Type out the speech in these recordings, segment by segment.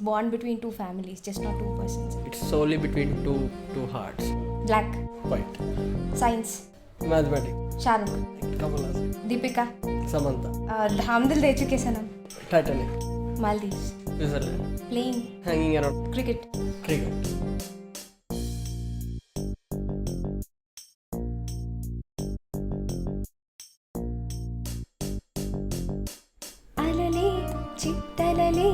bond between two families, just not two persons. It's solely between two hearts. Black. White. Science. Mathematics. Shahrukh. Kamal Haasan. Dipika. Samantha. Hamdil de chuke sanam. Titanic. Maldives. Switzerland. Playing. Hanging around. Cricket. Cricket. అలలే చిట్టలలే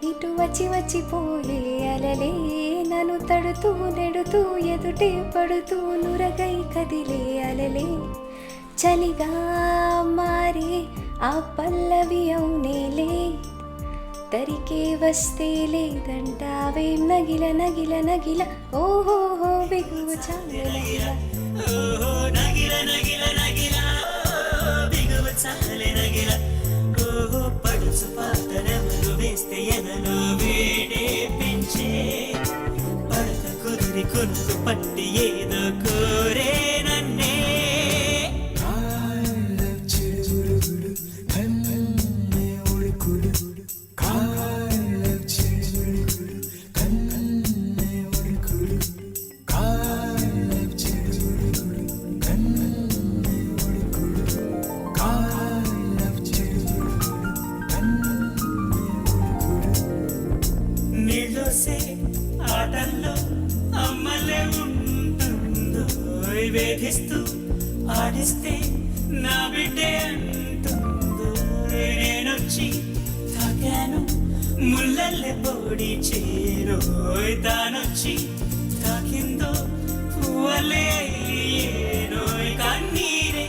ఇటు వచ్చి వచ్చిపోయే అలలే నన్ను తడుతూ నెడుతూ ఎదుటే పడుతూ నురగై కదిలే అలలే చలిగా మారే ఆ పల్లవి అవునేలే తరికే వస్తే లేదంటావే నగిల నగిల నగిల ఓహో బిగువ చాలే నగిల ఓహో నగిల నగిల నగిల బిగువ చాలే నగిల ఓహో పడుచు పాతనెవరు వేస్తే ఎదలో వేడే పెంచే పడక కుదిరి కొనుకు పట్టి ఏదో కోరే నన్నే నీళ్ళోసే ఆటల్లో అమ్మలే ఉంటుందో వేధిస్తూ ఆడిస్తే నా బిడ్డే అంటుందో నేనొచ్చి తాకాను ముళ్ళల్లే పొడి చేరోయ్ తానొచ్చి తాకిందో పువ్వలే అయ్యేనోయ్ కన్నీరే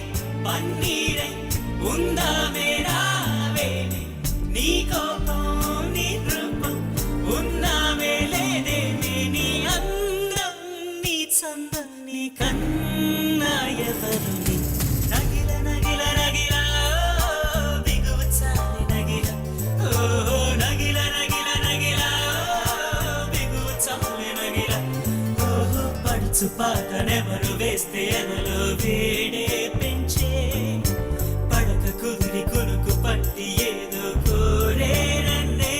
పన్నీరే ఉందామే రావేనే నీ కోపం నీ రూపం ఉన్నామే లేదేమే నీ అందం నీ చందం నీ కన్నా ఎవరుని నగిల నగిల నగిల బిగువ చాలి నగిల ఓహో నగిల నగిల నగిల బిగువ చాలి నగిల ఓహో పడుచు పాతనెవరు వేస్తే ఎదలో వేడే పెంచే పడక కుదిరి కొనుకు పట్టి ఏదో కోరే నన్నే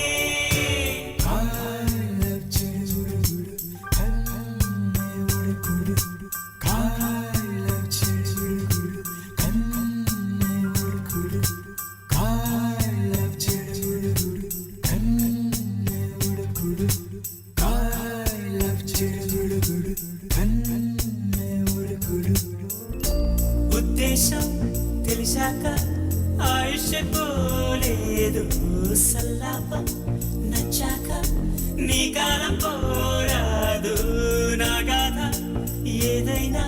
ఉద్దేశం తెలిసాక ఆయుష్ పోలేదు సల్లాపం నచ్చాక నీ కాలం పోరాదు నా గాథ ఏదైనా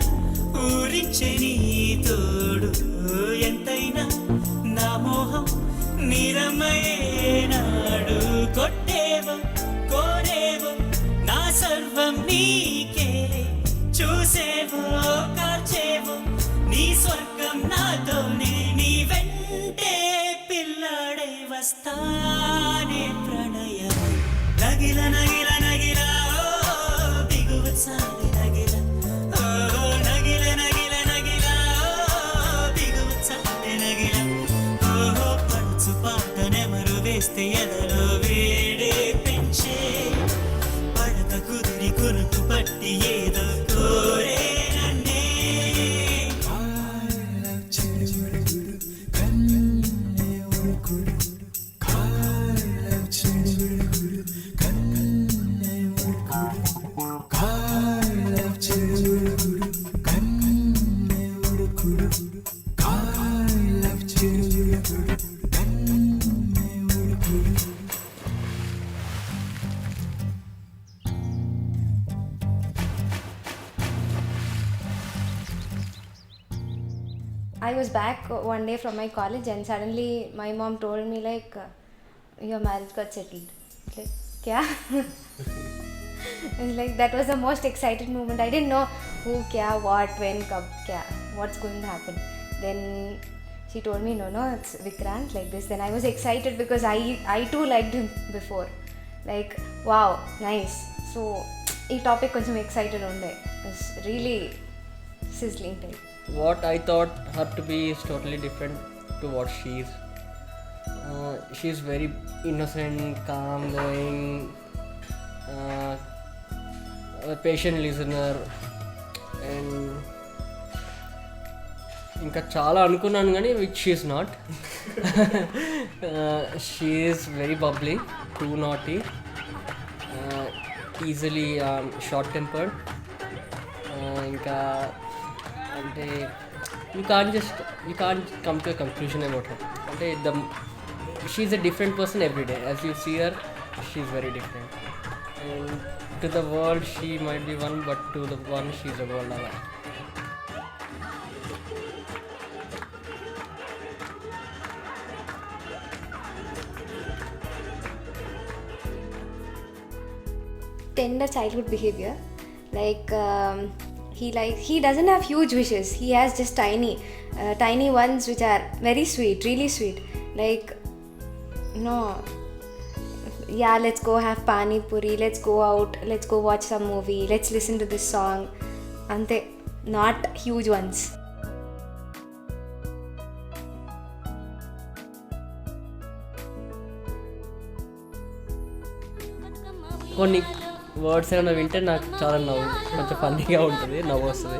ఊరించే నీ తోడు ఎంతైనా నా మోహం నిరమయేనాడు కొట్టేవో కోరేవో నా సర్వం నీకేలే చూసేవో కాల్చేవో నీ స్వర్గం నాతోనే నీ వెంటే పిల్లాడే వస్తానే ప్రణయం నగిల నగిల నగిల బిగువ చాలి నగిల ఓ నగిల నగిల నగిల బిగువ చాలి నగిల ఓహో పడుచు పాటనెవరు వేస్తే ఎదలో వేడే పెంచే పడక కుదిరి కొనుకు పట్టి ఏదో కోరే నన్నే I was back one day from my college and suddenly my mom told me like, your marriage got settled. Like, kya? And like that was the most excited moment. I didn't know who, kya, what, when, kab, kya, what's going to happen. Then she told me, no, it's Vikrant like this. Then I was excited because I too liked him before. Like, wow, nice. So, ఈ topic కొంచెం excited ఉండే. It's really sizzling type. What I thought her to be is totally different to what she is. She is very innocent, calm, going, patient listener and ఇంకా చాలా అనుకున్నాను కానీ which she's not. She's very bubbly, too naughty, easily short tempered. ఇంకా అంటే you can't come to a conclusion about her. అంటే she's a different person every day. As you see her, she's very different. And to the world she might be one, but to the one she's the world అలా. Tender childhood behavior, he doesn't have huge wishes. He has just tiny ones which are very sweet, really sweet. Like, no, yeah, let's go have pani puri, let's go out, let's go watch some movie, let's listen to this song. Ante, not huge ones. కొన్ని words ఏమైనా వింటే నాకు చాలా కొంచెం ఫన్నీగా ఉంటుంది, నవ్వు వస్తుంది.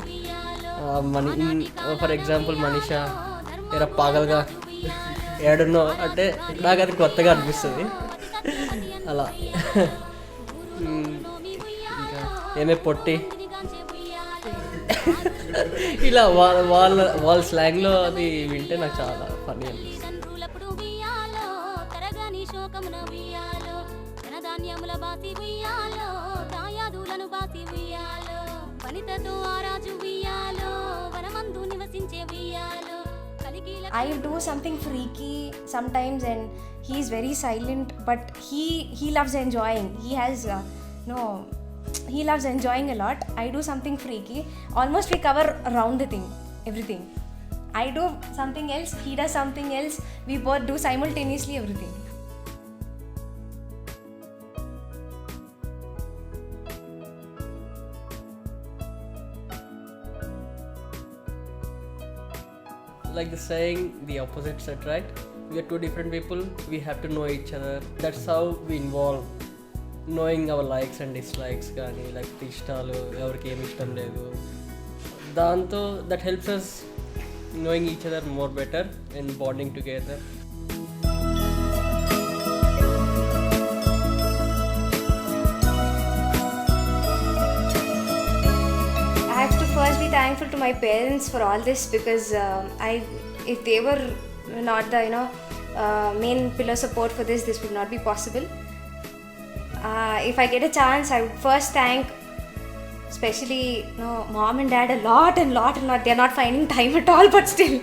ఫర్ ఎగ్జాంపుల్ మనీషా ఎరా పాగల్గా ఏడున్నో అంటే నాకు అది కొత్తగా అనిపిస్తుంది అలా. ఇంకా ఏమే పొట్టి ఇలా వాళ్ళ స్లాంగ్లో అది వింటే నాకు చాలా ఫన్నీ అనిపిస్తుంది. I do something freaky sometimes and he's very silent, but he loves enjoying. He loves enjoying a lot. I do something freaky. Almost we cover around the thing, everything. I do something else, he does something else. We both do simultaneously everything. Like the saying, the opposites attract. We are two different people, we have to know each other. That's how we involve, knowing our likes and dislikes కానీ like ఇష్టాలు ఎవరికి ఏమి ఇష్టం లేదు. దాంతో that helps us knowing each other more better and bonding together. I have to first be thankful to my parents for all this, because if they were not the main pillar support for this would not be possible. If I get a chance, I would first thank especially mom and dad a lot. They're not finding time at all, but still,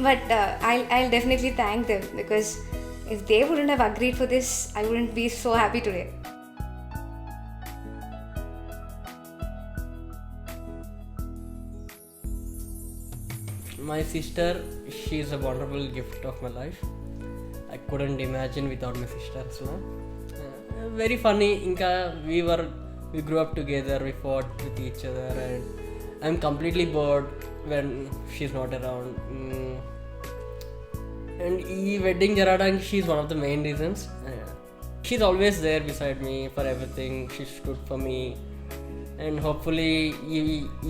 but I'll definitely thank them, because if they wouldn't have agreed for this, I wouldn't be so happy today. My sister, she is a wonderful gift of my life. I couldn't imagine without my sister. So, very funny. Inka we grew up together. We fought with each other, and I'm completely bored when she's not around. And ee wedding jaradaniki, she's one of the main reasons. She's always there beside me for everything. She stood for me. And hopefully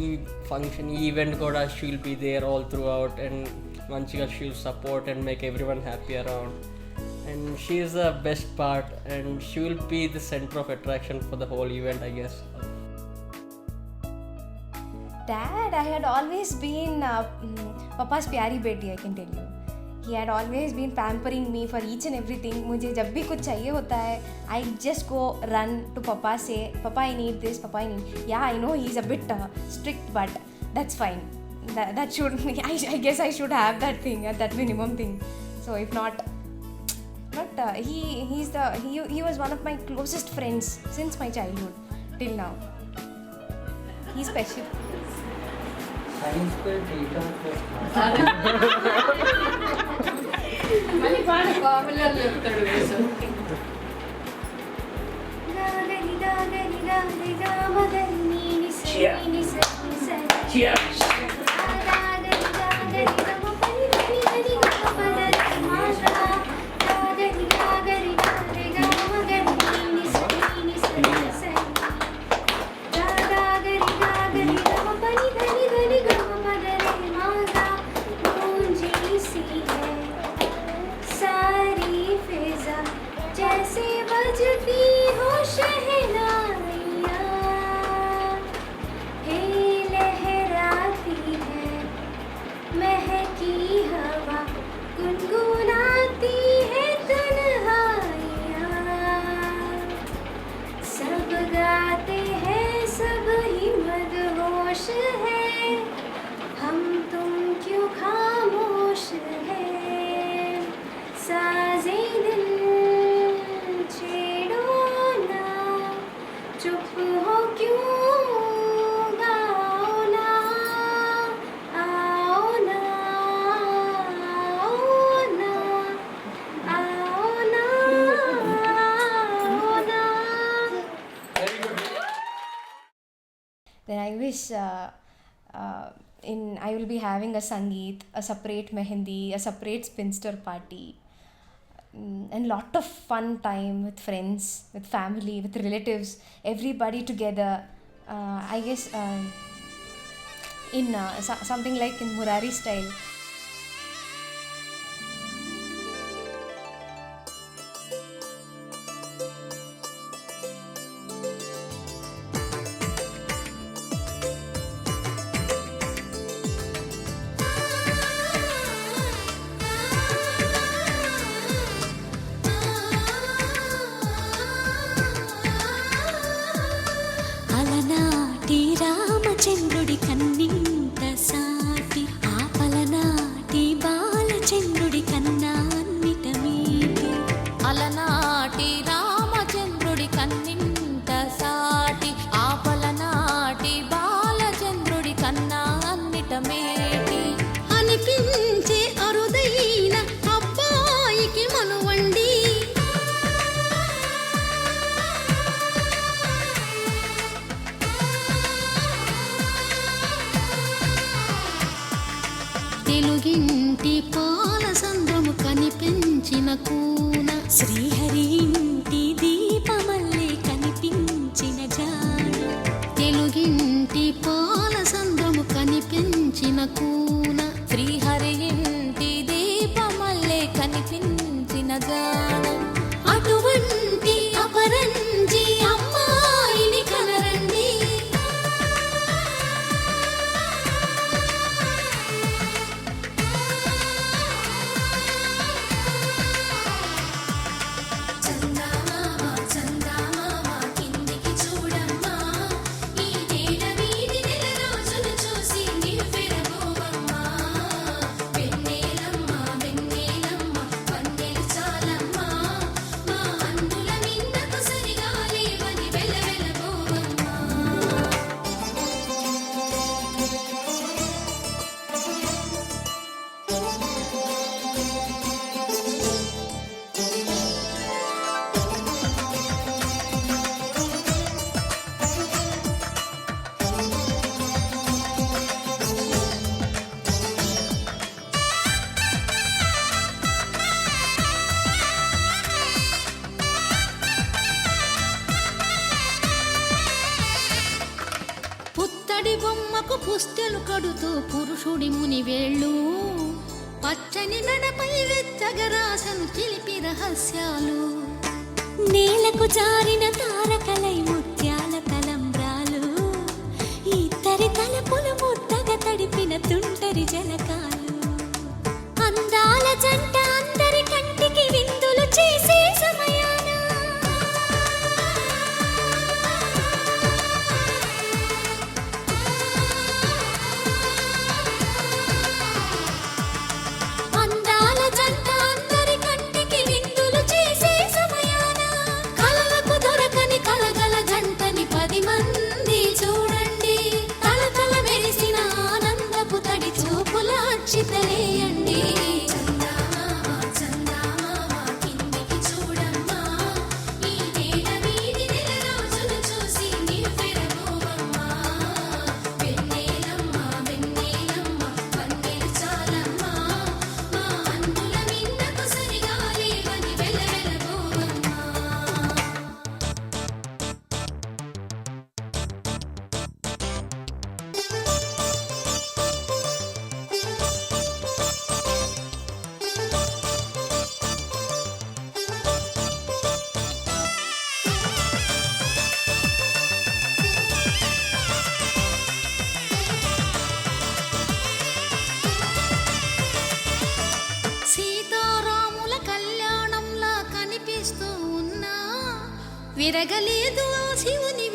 ఈ function ఈ event కూడా she will be there all throughout, and మంచిగా she will support and make everyone happy around. And she is the best part, and she will be the centre of attraction for the whole event, I guess. Dad, I had always been Papa's प्यारी बेटी, I can tell you. He had always been pampering me for each and everything. मुझे जब भी कुछ चाहिए होता है, I just go run to Papa, say, Papa, I need this, Papa, I need. Yeah, I know he's a bit strict, but that's fine. That should, I guess I should have that thing, that minimum thing. So if not, but he was one of my closest friends since my childhood till now. He's special. మళ్ళీ పాడు కావాలని చెప్తాడు వేసం. गाते हैं सब ही मदहोश है, हम तुम क्यों खामोश है, साज़े दिल छेड़ो ना, चुप हो क्यों, गाओ ना, आओ ना, आओ ना, आओ ना, आओ ना. Then I wish I will be having a Sangeet, a separate Mehendi, a separate spinster party, and lot of fun time with friends, with family, with relatives, everybody together. I guess in something like in Murari style. అలనాటి రామచంద్రుడి కన్నింత సాటి, ఆపలనాటి బాలచంద్రుడి కన్నా అన్నిట మీటి. అలనాటి రామచంద్రుడి కన్నింత సాటి, ఆపలనాటి బాలచంద్రుడి కన్నా అన్నిట మేటి. అనిపించే అరుదైన అబ్బాయికి మనువండి, తెలుగింటి పాల సంద్రము కనిపించిన కూన, శ్రీహరి ఇంటి దీపమల్లే కనిపించిన జాడ. తెలుగింటి పాల సంద్రము కనిపించిన కూన, శ్రీహరి ఇంటి దీపమల్లే కనిపించిన జాడ. అటువంటి అపరంజి అమ్మాయిని కనరండి, పుత్తడి బొమ్మకు పుస్తెలు కడుతూ పురుషుడి మునివేళ్ళు, పచ్చని మెడపై వెచ్చగరాసను చిలిపి రహస్యాలు. నేలకు జారిన తారకలై ముత్యాల తలంబ్రాలు, ఇద్దరి తలపులు ముద్దగా తడిపిన తుంటరి జలకాలు. అందాల జంట అందరి కంటికి విందులు చేసే సమయాన, అందాల జంట అందరి కంటికి విందులు చేసే సమయాన, కలలకు దొరకని కలగల జంటని 10 మంది చూడండి. తలతల మెరిసిన ఆనందపు తడి చూపుల అచ్చితలేయండి. విరగలేదు ఆ శివుని